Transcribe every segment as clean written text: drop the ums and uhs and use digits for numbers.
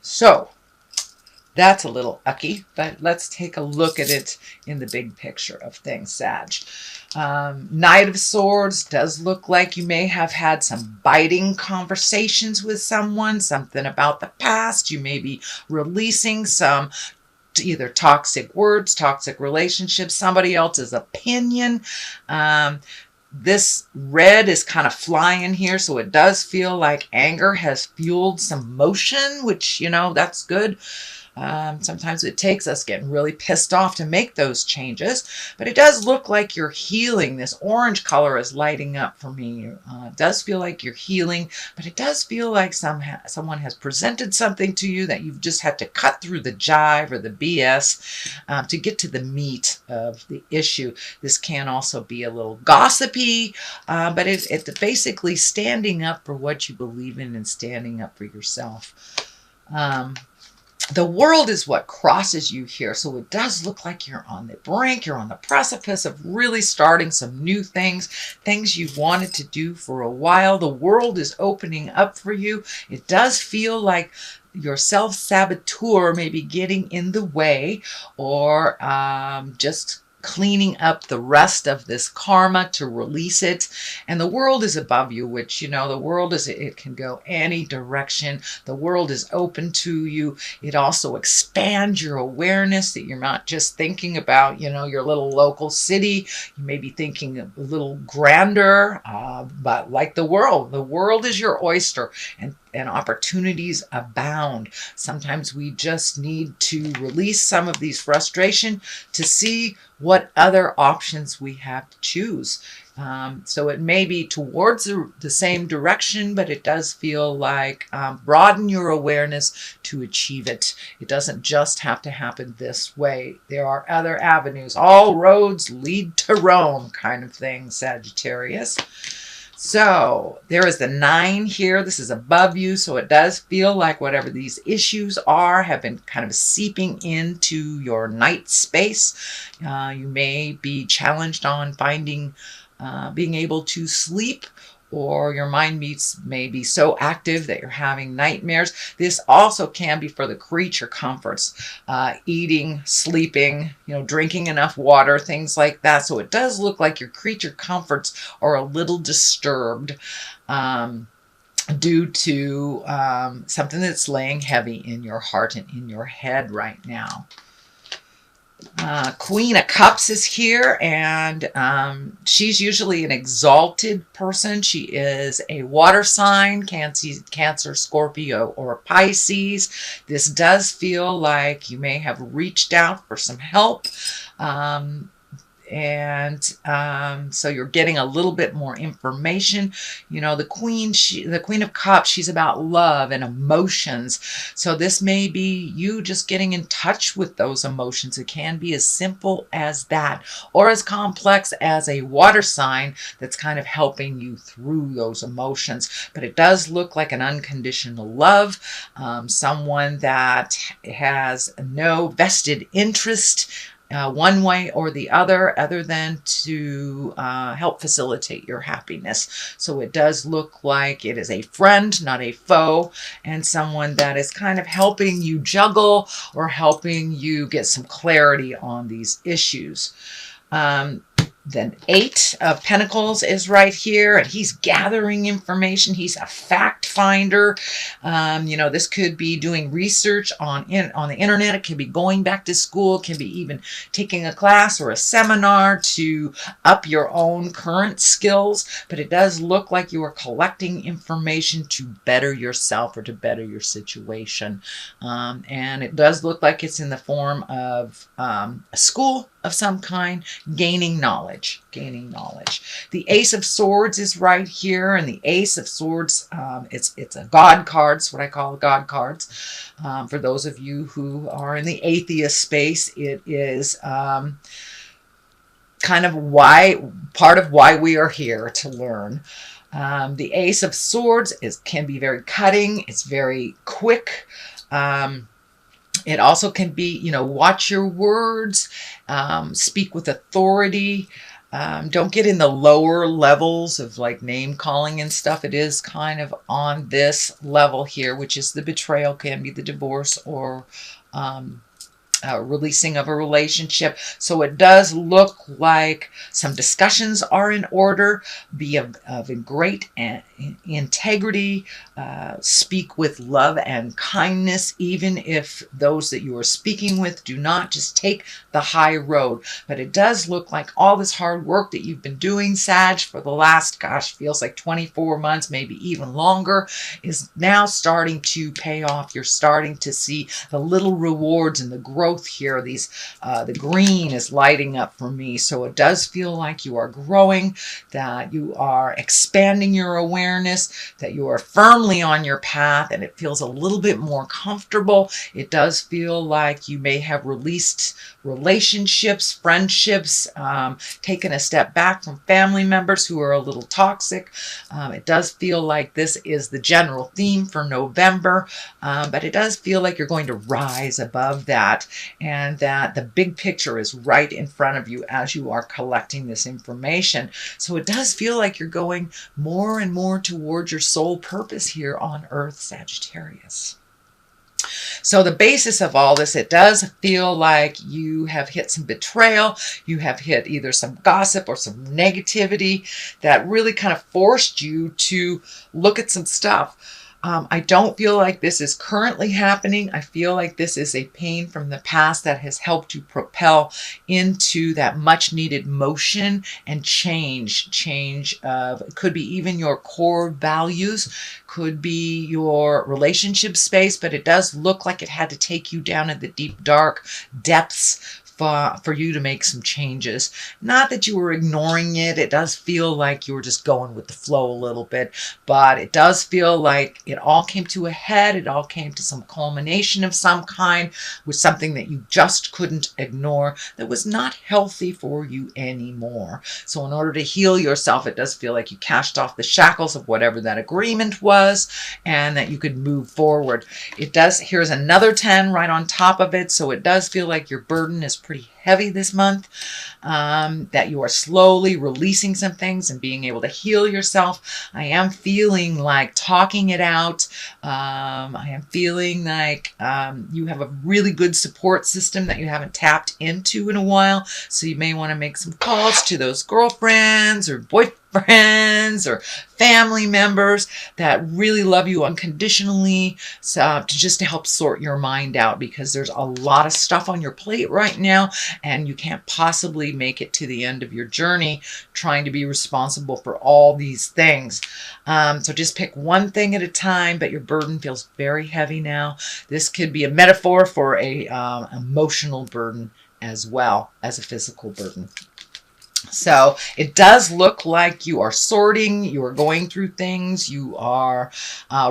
So that's a little ucky, but let's take a look at it in the big picture of things, Sag. Knight of Swords does look like you may have had some biting conversations with someone, something about the past. You may be releasing some either toxic words, toxic relationships, somebody else's opinion. This red is kind of flying here, so it does feel like anger has fueled some motion, which, that's good. Sometimes it takes us getting really pissed off to make those changes, but it does look like you're healing. This orange color is lighting up for me. It does feel like you're healing, but it does feel like someone has presented something to you that you've just had to cut through the jive or the BS to get to the meat of the issue. This can also be a little gossipy, but it's basically standing up for what you believe in and standing up for yourself. The world is what crosses you here. So it does look like you're on the brink. You're on the precipice of really starting some new things you've wanted to do for a while. The world is opening up for you. It does feel like your self-saboteur may be getting in the way, or just cleaning up the rest of this karma to release it. And the world is above you, which, the world it can go any direction. The world is open to you. It also expands your awareness, that you're not just thinking about, your little local city. You may be thinking a little grander, but like the world is your oyster, and opportunities abound. Sometimes we just need to release some of these frustration to see what other options we have to choose. So it may be towards the same direction, but it does feel like broaden your awareness to achieve it. It doesn't just have to happen this way. There are other avenues. All roads lead to Rome kind of thing, Sagittarius. So there is the 9 here. This is above you. So it does feel like whatever these issues are have been kind of seeping into your night space. You may be challenged on finding, being able to sleep, or your mind may be so active that you're having nightmares. This also can be for the creature comforts, eating, sleeping, drinking enough water, things like that. So it does look like your creature comforts are a little disturbed due to something that's laying heavy in your heart and in your head right now. Queen of Cups is here, and she's usually an exalted person. She is a water sign, Cancer, Scorpio, or Pisces. This does feel like you may have reached out for some help. So you're getting a little bit more information. The Queen of Cups, she's about love and emotions. So this may be you just getting in touch with those emotions. It can be as simple as that, or as complex as a water sign that's kind of helping you through those emotions. But it does look like an unconditional love, someone that has no vested interest one way or the other than to help facilitate your happiness. So it does look like it is a friend, not a foe, and someone that is kind of helping you juggle or helping you get some clarity on these issues. Then 8 of Pentacles is right here, and he's gathering information. He's a fact finder. This could be doing research on the internet. It could be going back to school. It can be even taking a class or a seminar to up your own current skills. But it does look like you are collecting information to better yourself or to better your situation. And it does look like it's in the form of a school of some kind, gaining knowledge. The Ace of Swords is right here, and the Ace of Swords, it's a God card. It's what I call God cards. For those of you who are in the atheist space, it is kind of part of why we are here to learn. The Ace of Swords can be very cutting. It's very quick. It also can be, watch your words, speak with authority. Don't get in the lower levels of like name calling and stuff. It is kind of on this level here, which is the betrayal, can be the divorce or releasing of a relationship. So it does look like some discussions are in order, be of great integrity, speak with love and kindness, even if those that you are speaking with do not. Just take the high road. But it does look like all this hard work that you've been doing, Sag, for the last, gosh, feels like 24 months, maybe even longer, is now starting to pay off. You're starting to see the little rewards and the growth here. The green is lighting up for me. So it does feel like you are growing, that you are expanding your awareness, that you are firmly on your path, and it feels a little bit more comfortable. It does feel like you may have released relationships, friendships, taken a step back from family members who are a little toxic. It does feel like this is the general theme for November, but it does feel like you're going to rise above that, and that the big picture is right in front of you as you are collecting this information. So it does feel like you're going more and more towards your soul purpose here on Earth, Sagittarius. So the basis of all this, it does feel like you have hit some betrayal. You have hit either some gossip or some negativity that really kind of forced you to look at some stuff. I don't feel like this is currently happening. I feel like this is a pain from the past that has helped you propel into that much needed motion and change. Change of, it could be even your core values, could be your relationship space, but it does look like it had to take you down in the deep, dark depths for you to make some changes. Not that you were ignoring it. It does feel like you were just going with the flow a little bit, but it does feel like it all came to a head. It all came to some culmination of some kind with something that you just couldn't ignore, that was not healthy for you anymore. So in order to heal yourself, it does feel like you cast off the shackles of whatever that agreement was, and that you could move forward. It does, here's another 10 right on top of it. So it does feel like your burden is pretty heavy this month, that you are slowly releasing some things and being able to heal yourself. I am feeling like talking it out. I am feeling like you have a really good support system that you haven't tapped into in a while. So you may want to make some calls to those girlfriends or boyfriends or family members that really love you unconditionally, so to help sort your mind out, because there's a lot of stuff on your plate right now and you can't possibly make it to the end of your journey trying to be responsible for all these things. So just pick one thing at a time, but your burden feels very heavy now. This could be a metaphor for a emotional burden as well as a physical burden. So it does look like you are sorting, you are going through things, you are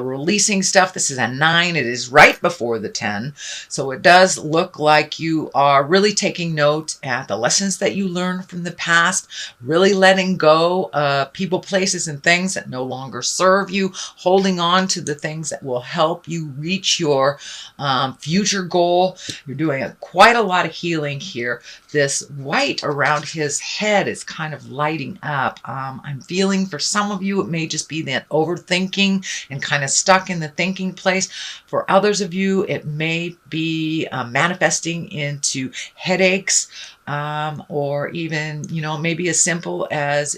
releasing stuff. This is a 9. It is right before the 10. So it does look like you are really taking note at the lessons that you learned from the past, really letting go of people, places, and things that no longer serve you, holding on to the things that will help you reach your future goal. You're doing quite a lot of healing here. This white around his head is kind of lighting up. I'm feeling for some of you, it may just be that overthinking and kind of stuck in the thinking place. For others of you, it may be manifesting into headaches, or even, maybe as simple as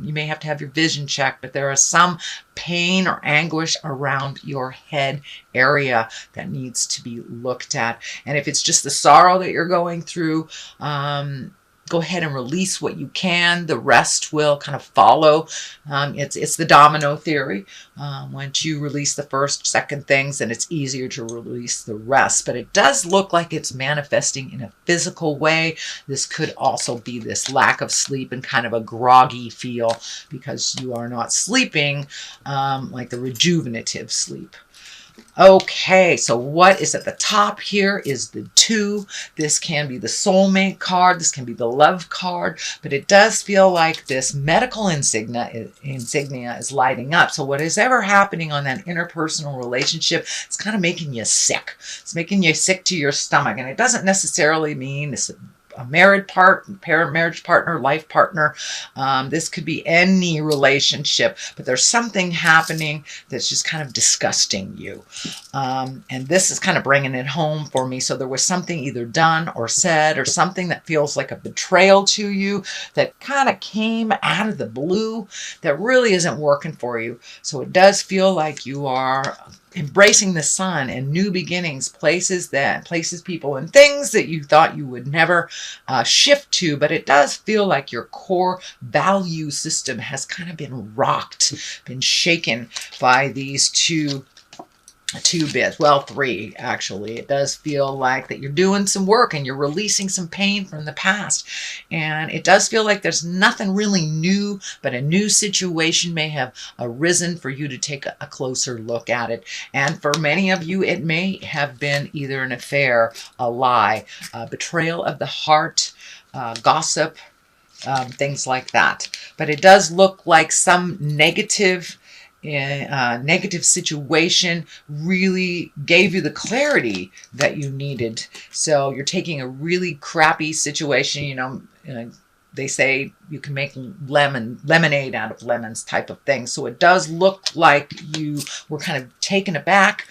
you may have to have your vision checked, but there is some pain or anguish around your head area that needs to be looked at. And if it's just the sorrow that you're going through, go ahead and release what you can. The rest will kind of follow. It's the domino theory. Once you release the first, second things, then it's easier to release the rest. But it does look like it's manifesting in a physical way. This could also be this lack of sleep and kind of a groggy feel because you are not sleeping like the rejuvenative sleep. Okay, so what is at the top here is the 2. This can be the soulmate card. This can be the love card, but it does feel like this medical insignia is lighting up. So what is ever happening on that interpersonal relationship, it's kind of making you sick. It's making you sick to your stomach, and it doesn't necessarily mean this a marriage partner, life partner. This could be any relationship, but there's something happening that's just kind of disgusting you. And this is kind of bringing it home for me. So there was something either done or said or something that feels like a betrayal to you that kind of came out of the blue that really isn't working for you. So it does feel like you are embracing the sun and new beginnings, places, people, and things that you thought you would never shift to. But it does feel like your core value system has kind of been rocked, been shaken by these two bits. Well, three, actually. It does feel like that you're doing some work and you're releasing some pain from the past. And it does feel like there's nothing really new, but a new situation may have arisen for you to take a closer look at it. And for many of you, it may have been either an affair, a lie, a betrayal of the heart, gossip, things like that. But it does look like some negative situation really gave you the clarity that you needed. So you're taking a really crappy situation, they say you can make lemonade out of lemons type of thing. So it does look like you were kind of taken aback,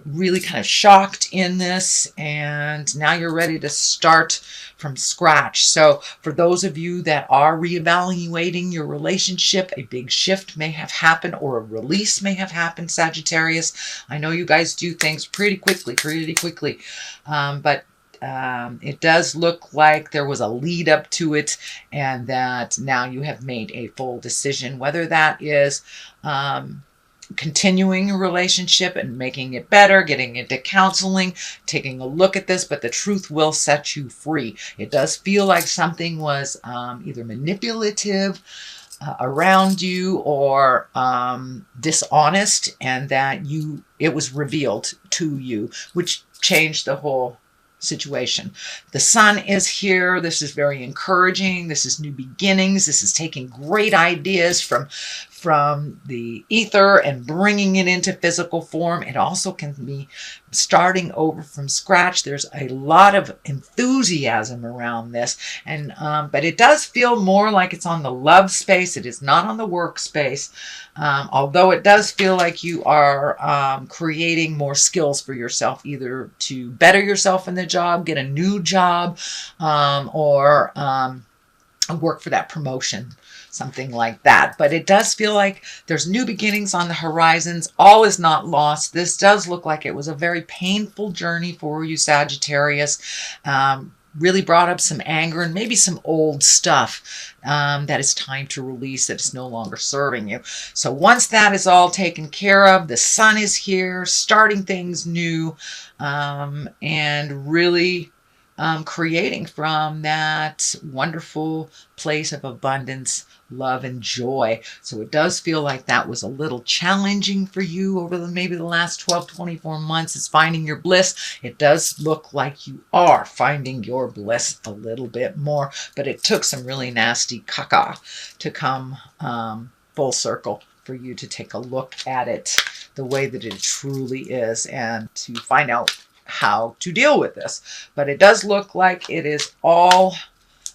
really kind of shocked in this, and now you're ready to start from scratch. So for those of you that are reevaluating your relationship, a big shift may have happened or a release may have happened, Sagittarius. I know you guys do things pretty quickly, but it does look like there was a lead up to it and that now you have made a full decision, whether that is continuing a relationship and making it better, getting into counseling, taking a look at this, but the truth will set you free. It does feel like something was either manipulative around you or dishonest, and that it was revealed to you, which changed the whole situation. The sun is here. This is very encouraging. This is new beginnings. This is taking great ideas from the ether and bringing it into physical form. It also can be starting over from scratch. There's a lot of enthusiasm around this, and but it does feel more like it's on the love space. It is not on the work space, although it does feel like you are creating more skills for yourself, either to better yourself in the job, get a new job, or work for that promotion, something like that. But it does feel like there's new beginnings on the horizons. All is not lost. This does look like it was a very painful journey for you, Sagittarius. Really brought up some anger and maybe some old stuff that is time to release, that is no longer serving you. So once that is all taken care of, the sun is here, starting things new, and really creating from that wonderful place of abundance, love, and joy. So it does feel like that was a little challenging for you over maybe the last 12, 24 months. It's finding your bliss. It does look like you are finding your bliss a little bit more, but it took some really nasty caca to come full circle for you to take a look at it the way that it truly is and to find out how to deal with this. But it does look like it is all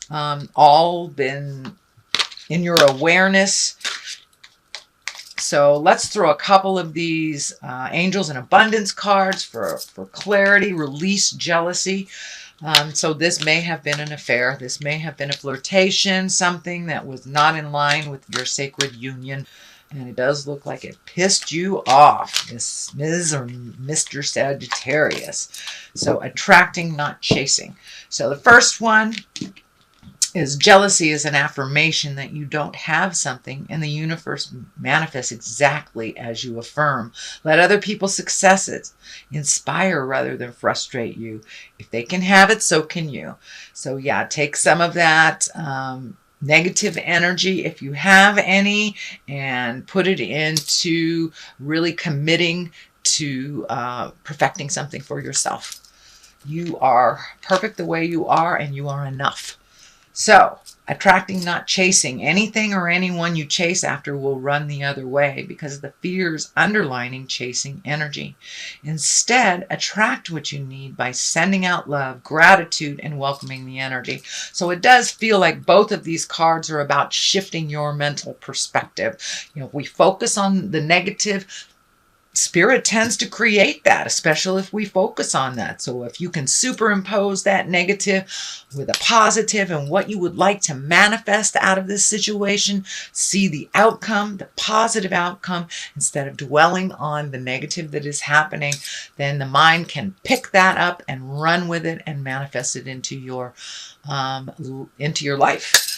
been in your awareness. So let's throw a couple of these angels and abundance cards for clarity, release, jealousy. So this may have been an affair. This may have been a flirtation, something that was not in line with your sacred union. And it does look like it pissed you off, Ms. or Mr. Sagittarius. So attracting, not chasing. So the first one is jealousy is an affirmation that you don't have something, and the universe manifests exactly as you affirm. Let other people's successes inspire rather than frustrate you. If they can have it, so can you. So yeah, take some of that negative energy, if you have any, and put it into really committing to perfecting something for yourself. You are perfect the way you are, and you are enough. So Attracting, not chasing. Anything or anyone you chase after will run the other way because the fears underlining chasing energy. Instead, attract what you need by sending out love, gratitude, and welcoming the energy. So it does feel like both of these cards are about shifting your mental perspective. If we focus on the negative, Spirit tends to create that, especially if we focus on that. So if you can superimpose that negative with a positive and what you would like to manifest out of this situation, see the outcome, the positive outcome, instead of dwelling on the negative that is happening, then the mind can pick that up and run with it and manifest it into your life.